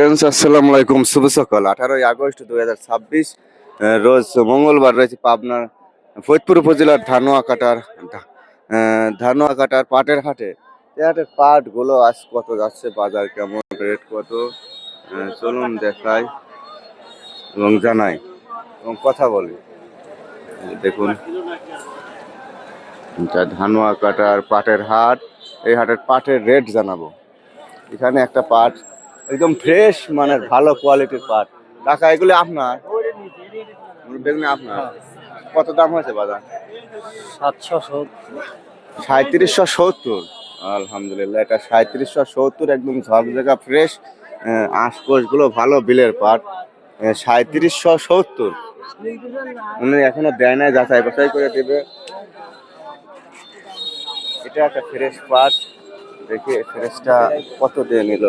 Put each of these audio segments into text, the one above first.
আসসালামু আলাইকুম, শুভ সকাল। 18ই আগস্ট 2026 রোজ মঙ্গলবার রয়েছে পাবনার ফরিদপুর উপজেলার ধানুয়াকাটার পাটের হাটে। এই হাটের পাট গুলো আজ কত যাচ্ছে, বাজার কেমন, রেট কত, চলুন দেখাই এবং জানাই এবং কথা বলি। দেখুন, এটা ধানুয়াকাটার পাটের হাট। এই হাটের পাটের রেট জানাবো। এখানে একটা পাট একদম ফ্রেশ মানের ভালো কোয়ালিটির পাট। কাকা, এগুলি আপনার? বেগুনি আপনার? কত দাম হয়েছে বাজার? 3770। আলহামদুলিল্লাহ, এটা 3770 একদম ঝকঝকা ফ্রেশ। আঁশকোষ গুলো ভালো, বিলের পাট। 3770 উনি এখনো দেয় নাই, যাচাই বাছাই করে দেবে। এটা একটা ফ্রেশ পাট, দেখি ফ্রেশটা কত দিয়ে নিল।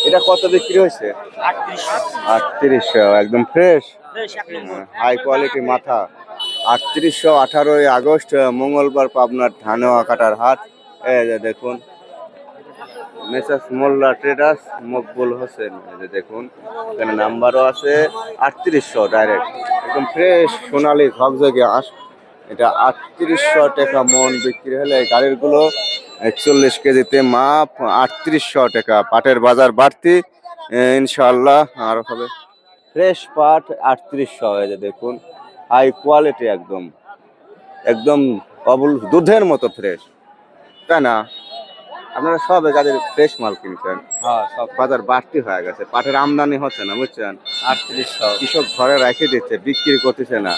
এটা কত বিক্রি হয়েছে? 3800, একদম ফ্রেশ, হাই কোয়ালিটি মাথা। 3800। 18ই আগস্ট মঙ্গলবার পাবনার ধানুয়াকাটার হাট। এই যে দেখুন, মেসার্স মোল্লা ট্রেডার্স মকবুল হোসেন। এই যে দেখুন, এখানে নাম্বারও আছে। 3800 ডাইরেক্ট, একদম ফ্রেশ সোনালি ঝকঝকে আঁশ। এটা 3800 টাকা মন বিক্রি হলে এই গাড়ির গুলো 41 কেজিতে মাপ। 3800 টাকা। পাটের বাজার বাড়তি, ইনশাআল্লাহ আরো হবে। ফ্রেশ পাট 3800। এই যে দেখুন, হাই কোয়ালিটি, একদম একদম অবুল দুধের মতো ফ্রেশ, তাই না? আপনারা সব একাদের ফ্রেশ মাল কিনছেন। হ্যাঁ, সব বাজার বাড়তি হয়ে গেছে, পাটের আমদানি হচ্ছে না, বুঝছেন? 3800। কৃষক ঘরে রেখে দিচ্ছে, বিক্রি করতেছে না।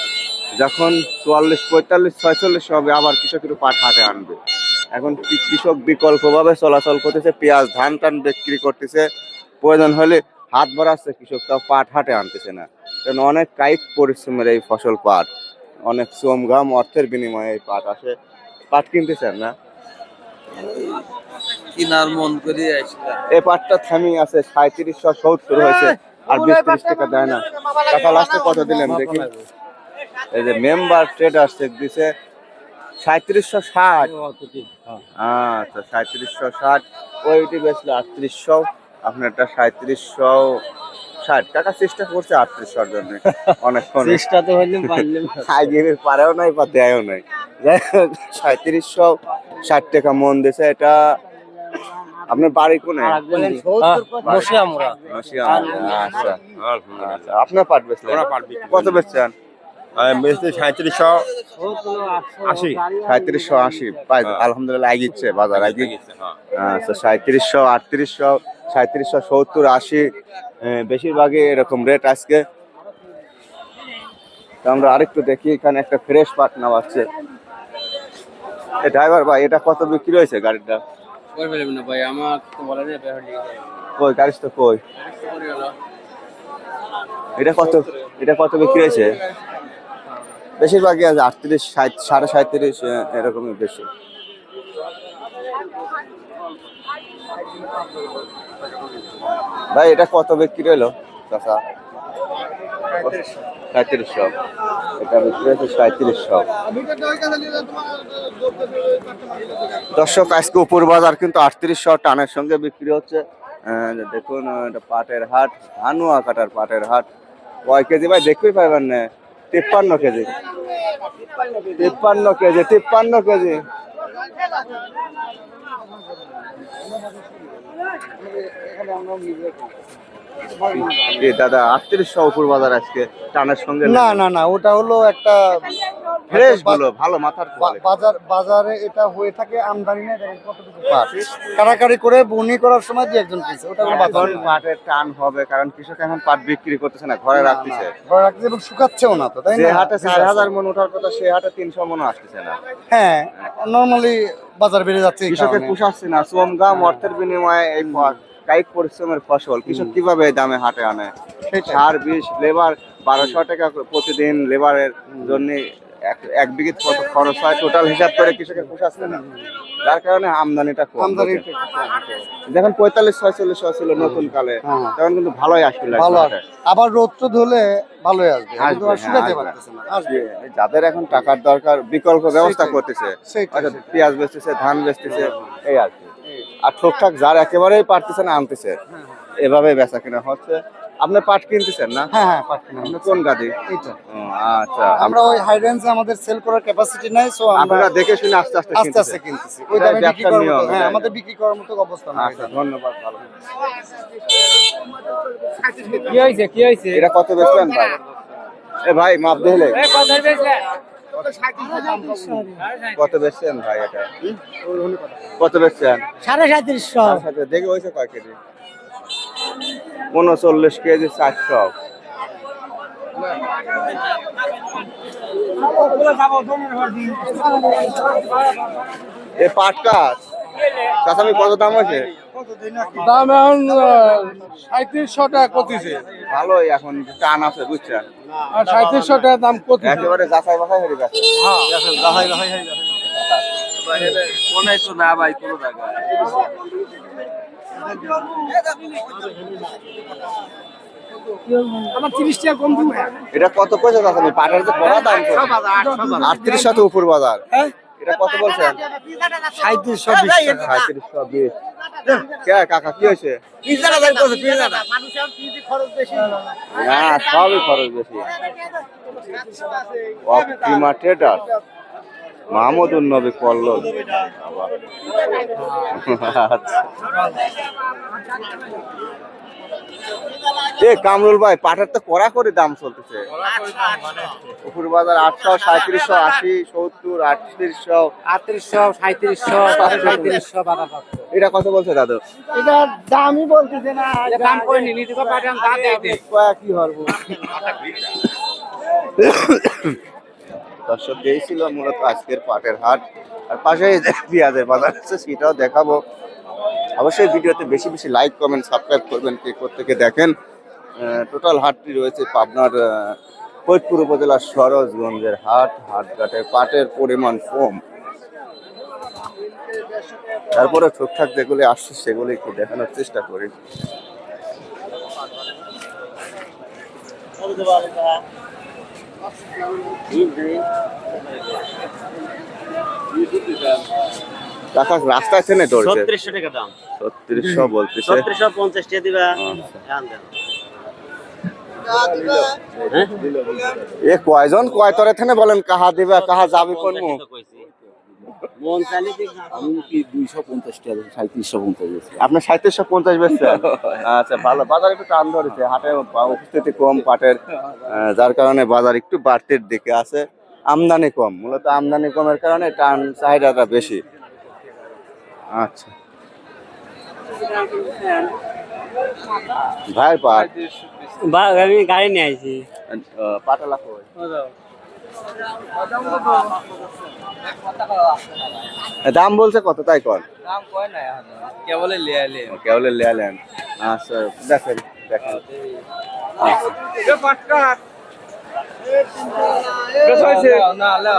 যখন 44, 45, 46 হবে, আবার কৃষক একটু পাট হাটে আনবে। এখন কৃষক বিকল্পভাবে চলাচল করতেছে, পেঁয়াজ ধান টান বিক্রি করতেছে, প্রয়োজন হলে হাত বাড়াচ্ছে কৃষক, তাও পাট হাটে আনতেছে না। কারণ অনেক কায়িক পরিশ্রমের এই ফসল পাট, অনেক শ্রম ঘাম অর্থের বিনিময়ে এই পাট আসে। পাট কিনতেছেন না? কিনার মন করে এই পাটটা থামি আছে 3770 হয়েছে, আর 20-30 টাকা দেয় না। টাকা লাস্টে কত দিলেন দেখি? এই যে মেম্বার ট্রেডার্স চেক দিছে 3760। আচ্ছা, 3760। ওইটি বেচলে 3800, আপনারটা 3760 টাকা। চেষ্টা করছে 3800 জন্য অনেকক্ষণ। চেষ্টা তো হইলে পারলাম আইগির পারেও নাই বা দেয়ও নাই। 3760 টাকা মন দিছে। এটা আপনার বাড়ি কোনে? আচ্ছা, আপনার পাট বেচলেন? কত বেচছেন? 3780। 3780 পাই। আলহামদুলিল্লাহ আগিচ্ছে, বাজার আগি। আচ্ছা, 3700, 3800, 3770, 80, বেশিরভাগই এরকম রেট আজকে। তো আমরা আরেকটু দেখি, এখানে একটা ফ্রেশ পাট নামাচ্ছে। এই ড্রাইভার ভাই, এটা কত বিক্রি হয়েছে গাড়িটা? ভাই আমার তো বলে না, কই গাড়ি তো কই? এটা কত বিক্রি হয়েছে? বেশিরভাগই আছে 38, 60, 37.5, এরকমই বেশি। ভাই, এটা কত বিক্রি হলো চাচা? 3700। এটা বিক্রি হয়েছে 3700। দর্শক, আজকে উপর বাজার কিন্তু 3800 টানের সঙ্গে বিক্রি হচ্ছে। দেখুন, এটা পাটের হাট, ধানুয়াকাটার পাটের হাট। কয় কেজি ভাই দেখতেই পাইবেন না? 53 কেজি। 53 KG, 53 KG. দাদা, 3800 উপর বাজার আজকে টানার সঙ্গে? না না না, ওটা হলো একটা ফ্রেশ গুলো ভালো মাথার বাজারে এটা হয়ে থাকে আমদানি না, কতটুকু পাট কারাকারি করে বনি করার সময় যে একজন কিনছে, ওটা হলো বাজার। পাটের টান হবে, কারণ কৃষক এখন পাট বিক্রি করতেছে না, ঘরে রাখতেছে। ঘরে রাখতেছে এবং শুকাচ্ছেও না তো, তাই না? যে হাটে 4000 মন ওঠার কথা, সে হাটে 300 মনও আসতেছে না। হ্যাঁ, নরমালি বাজার বেড়ে যাচ্ছে। কৃষকের পোষাচ্ছে না, শ্রম ঘাম অর্থের বিনিময়ে এই কায়িক পরিশ্রমের ফসল কৃষক কিভাবে এই দামে হাটে আনে? সার, বিষ, লেবার 1200 টাকা প্রতিদিন লেবারের জন্য এক বিঘে কত খরচ হয়, টোটাল হিসাব করে কৃষকের পোষাচ্ছে না, যার কারণে আমদানিটা কম। যখন 45-46 ছিল নতুন কালে, তখন কিন্তু ভালোই আসছিল। আবার রোদ হলে ভালোই আসবে, যাদের এখন টাকার দরকার, বিকল্প ব্যবস্থা করতেছে, পেঁয়াজ বেচতেছে, ধান বেচতেছে, এই আর কি। আর ঠিকঠাক যার একেবারেই পারতেছে না আনতেছে, এভাবে বেচা কিনা হচ্ছে। আপনি পাট কিনতেছেন না? হ্যাঁ হ্যাঁ পাট কিনা আপনি কোন গাড়ি? এইটা ও, আচ্ছা। আমরা ওই হাই রেঞ্জে আমাদের সেল করার ক্যাপাসিটি নাই, সো আমরা আপনারা দেখে শুনে আস্তে আস্তে আস্তে আস্তে কিনতেছি। ওই এটাই দামে বিক্রি ব্যবসার করার নিয়ম, মতো, হ্যাঁ এটাই। আমাদের বিক্রি করার মতো অবস্থা না। আচ্ছা, ধন্যবাদ, ভালো। কি হয়েছে এটা কত বেচলেন ভাই? এ ভাই মাপ দিলে কত বেচছেন ভাই এটা? কত বেচছেন? 3750। দেখে হয়েছে কয় কেজি? 39 কেজি 400। এ পাট কাজ কাঁচামি কত দাম হয়েছে? দাম এখন 3700 টাকা কতিছে, ভালোই, এখন টান আছে বুঝছেন, আর 3700 টাকা দাম কতিছে। একেবারে যাচাই বাছাই হয়ে গেছে। মনে তো না ভাই কোনো জায়গায়। আমার 30 টাকা কম দিন। এটা কত পয়সা যাচ্ছে? পাটের যে কড়া দাম 3800 উপর বাজার। এটা কত বলছেন? 3720 টাকা। 3720। কে কাকা কি হয়েছে? হ্যাঁ, সবই খরচ বেশি। অপটিমা ট্রেডার মাহমুদুর নবী কল্লোল। আচ্ছা। এ কামরুল ভাই, পাটের তো কড়া করে দাম চলতেছে। উপর বাজার 800, 3700, 80, 70, 3800, 3800, 3700 এটা কত বলছে দাদু? এটা দামই বলতেছে না। দাম করে নি নিতে পাঠান তা দেই দে। কি হরবো দর্শক, এই ছিল মূলত আজকের পাটের হাট। আর পাশে পেঁয়াজের বাজার আছে, সেটাও দেখাবো। অবশ্যই ভিডিওতে বেশি বেশি লাইক কমেন্ট সাবস্ক্রাইব করবেন কে কোত্থেকে দেখেন। টোটাল হাটটি রয়েছে পাবনার ফরিদপুর উপজেলার সরোজগঞ্জের হাটঘাটে পাটের পরিমাণ কম, তারপরে ঠিকঠাক যেগুলি আসছে সেগুলি একটু দেখানোর চেষ্টা করি। কাকা রাস্তায় চেনে ধরছে 3600 টাকা দাম। 3600 বলতেছে। 3650 টাকা দিবা। জান দেন। এ কয়জন কয় তরে থানে বলেন, কাহা দিবা কাহা যাবি কোন মুখ? মন চাইলে দেখ। আমি কি 250 টাকা 3750 আপনার 3750 বেচছেন? আচ্ছা, ভালো। বাজার একটু টান ধরেছে, হাটে উপস্থিতি কম পাটের, যার কারণে বাজার একটু বাড়তির দিকে আছে। আমদানি কম, মূলত আমদানি কমের কারণে টান চাহিদাটা বেশি। আচ্ছা ভাই, পাট আমি গাড়ি নিয়ে আইছি। পাটালা কই? দাম বলছে কত তাই কর? দাম কয় না এখন কেবল লিয়ালে কেবল লেয়ালেন। আচ্ছা, দেখেন দেখেন। আচ্ছা। না না